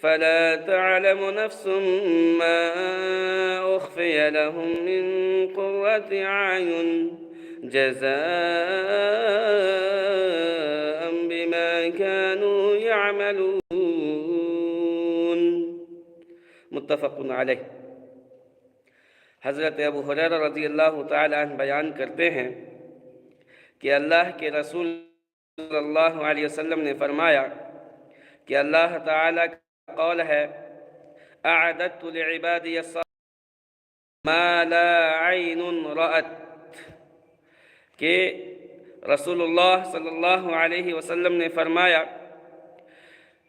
فلا تعلم نفس ما أخفي لهم من قرة أعين جزاء بما كانوا يعملون۔ متفق علیہ۔ حضرت ابو ہریرہ رضی اللہ تعالیٰ عنہ بیان کرتے ہیں کہ اللہ کے رسول صلی اللہ علیہ وسلم نے فرمایا کہ اللہ تعالیٰ کا قول ہے، اعددت لعبادی الصالحین ما لا عین رأت، کہ رسول اللہ صلی اللہ علیہ وسلم نے فرمایا،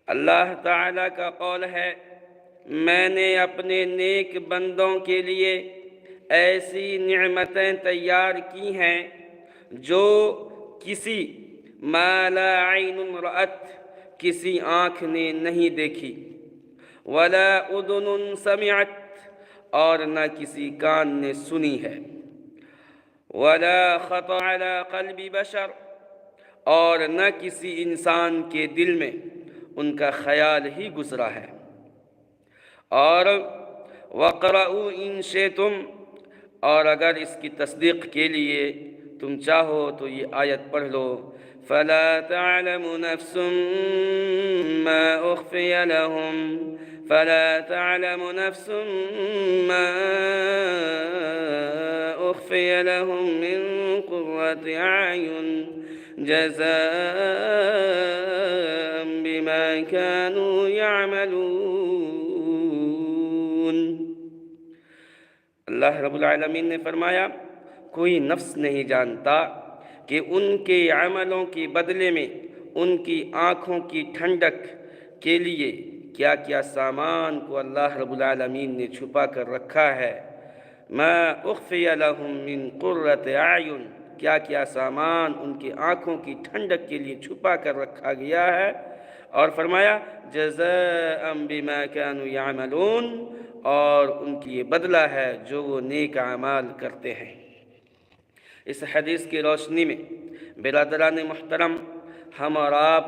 اللہ تعالیٰ کا قول ہے، میں نے اپنے نیک بندوں کے لیے ایسی نعمتیں تیار کی ہیں جو کسی ما لا عین رأت، کسی آنکھ نے نہیں دیکھی، ولا اذن سمعت، اور نہ کسی کان نے سنی ہے، ولا خطر علی قلب بشر، اور نہ کسی انسان کے دل میں ان کا خیال ہی گزرا ہے۔ اور وَقْرَؤُوا إِن شِئْتُمْ، اور اگر اس کی تصدیق کے لیے تم چاہو تو یہ آیت پڑھ لو، فَلَا تَعْلَمُ نَفْسٌ مَّا أُخْفِيَ لَهُم فَلَا تَعْلَمُ نَفْسٌ مَّا أُخْفِيَ لَهُم مِّن قُرَّةِ أَعْيُنٍ جَزَاءً بِمَا كَانُوا يَعْمَلُونَ۔ اللہ رب العالمین نے فرمایا، کوئی نفس نہیں جانتا کہ ان کے عملوں کے بدلے میں ان کی آنکھوں کی ٹھنڈک کے لیے کیا کیا سامان کو اللہ رب العالمین نے چھپا کر رکھا ہے۔ ما اخفی لہم من قرۃ اعین، کیا کیا سامان ان کی آنکھوں کی ٹھنڈک کے لیے چھپا کر رکھا گیا ہے، اور فرمایا جزاء بما كانوا یعملون، اور ان کی یہ بدلہ ہے جو وہ نیک اعمال کرتے ہیں۔ اس حدیث کی روشنی میں برادران محترم، ہم اور آپ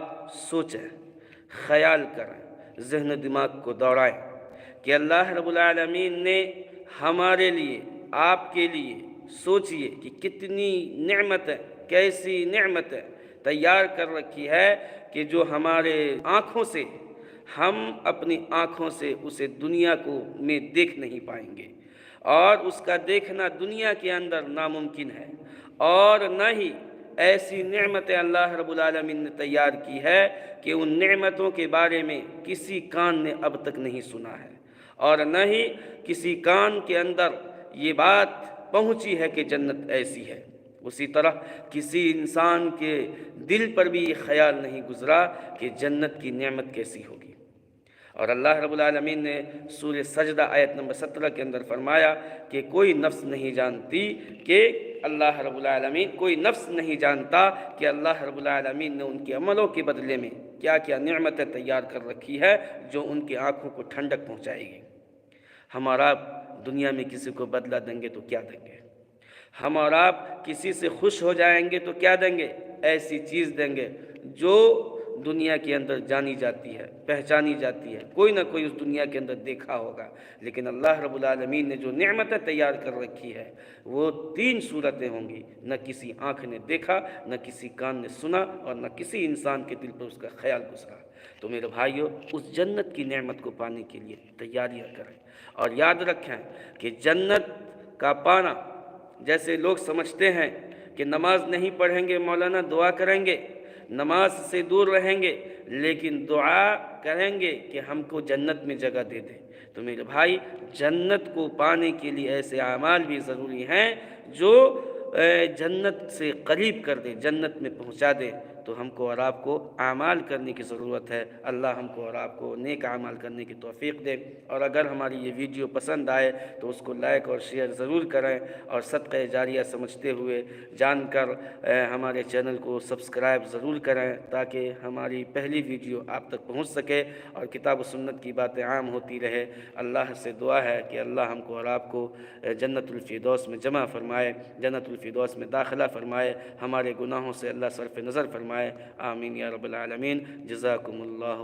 سوچیں، خیال کریں، ذہن و دماغ کو دوڑائیں کہ اللہ رب العالمین نے ہمارے لیے، آپ کے لیے سوچئے کہ کتنی نعمتیں، کیسی نعمتیں تیار کر رکھی ہے کہ جو ہمارے آنکھوں سے، ہم اپنی آنکھوں سے اسے دنیا کو میں دیکھ نہیں پائیں گے، اور اس کا دیکھنا دنیا کے اندر ناممکن ہے، اور نہ ہی ایسی نعمتیں اللہ رب العالمین نے تیار کی ہے کہ ان نعمتوں کے بارے میں کسی کان نے اب تک نہیں سنا ہے، اور نہ ہی کسی کان کے اندر یہ بات پہنچی ہے کہ جنت ایسی ہے۔ اسی طرح کسی انسان کے دل پر بھی یہ خیال نہیں گزرا کہ جنت کی نعمت کیسی ہوگی۔ اور اللہ رب العالمین نے سورہ سجدہ آیت نمبر 17 کے اندر فرمایا کہ کوئی نفس نہیں جانتی کہ اللہ رب العالمین، کوئی نفس نہیں جانتا کہ اللہ رب العالمین نے ان کے عملوں کے بدلے میں کیا کیا نعمتیں تیار کر رکھی ہے جو ان کی آنکھوں کو ٹھنڈک پہنچائے گی۔ ہم اور آپ دنیا میں کسی کو بدلہ دیں گے تو کیا دیں گے؟ ہم اور آپ کسی سے خوش ہو جائیں گے تو کیا دیں گے؟ ایسی چیز دیں گے جو دنیا کے اندر جانی جاتی ہے، پہچانی جاتی ہے، کوئی نہ کوئی اس دنیا کے اندر دیکھا ہوگا۔ لیکن اللہ رب العالمین نے جو نعمتیں تیار کر رکھی ہے وہ 3 صورتیں ہوں گی، نہ کسی آنکھ نے دیکھا، نہ کسی کان نے سنا، اور نہ کسی انسان کے دل پر اس کا خیال گزرا۔ تو میرے بھائیو، اس جنت کی نعمت کو پانے کے لیے تیاریاں کریں، اور یاد رکھیں کہ جنت کا پانا، جیسے لوگ سمجھتے ہیں کہ نماز نہیں پڑھیں گے مولانا دعا کریں گے، نماز سے دور رہیں گے لیکن دعا کریں گے کہ ہم کو جنت میں جگہ دے دے، تو میرے بھائی جنت کو پانے کے لیے ایسے اعمال بھی ضروری ہیں جو جنت سے قریب کر دے، جنت میں پہنچا دے۔ تو ہم کو اور آپ کو اعمال کرنے کی ضرورت ہے۔ اللہ ہم کو اور آپ کو نیک اعمال کرنے کی توفیق دے، اور اگر ہماری یہ ویڈیو پسند آئے تو اس کو لائک اور شیئر ضرور کریں، اور صدقہ جاریہ سمجھتے ہوئے جان کر ہمارے چینل کو سبسکرائب ضرور کریں تاکہ ہماری پہلی ویڈیو آپ تک پہنچ سکے اور کتاب و سنت کی باتیں عام ہوتی رہے۔ اللہ سے دعا ہے کہ اللہ ہم کو اور آپ کو جنت الفردوس میں جمع فرمائے، جنت الفردوس میں داخلہ فرمائے، ہمارے گناہوں سے اللہ صرف نظر فرمائے۔ آمین یا رب العالمین۔ جزاکم اللہ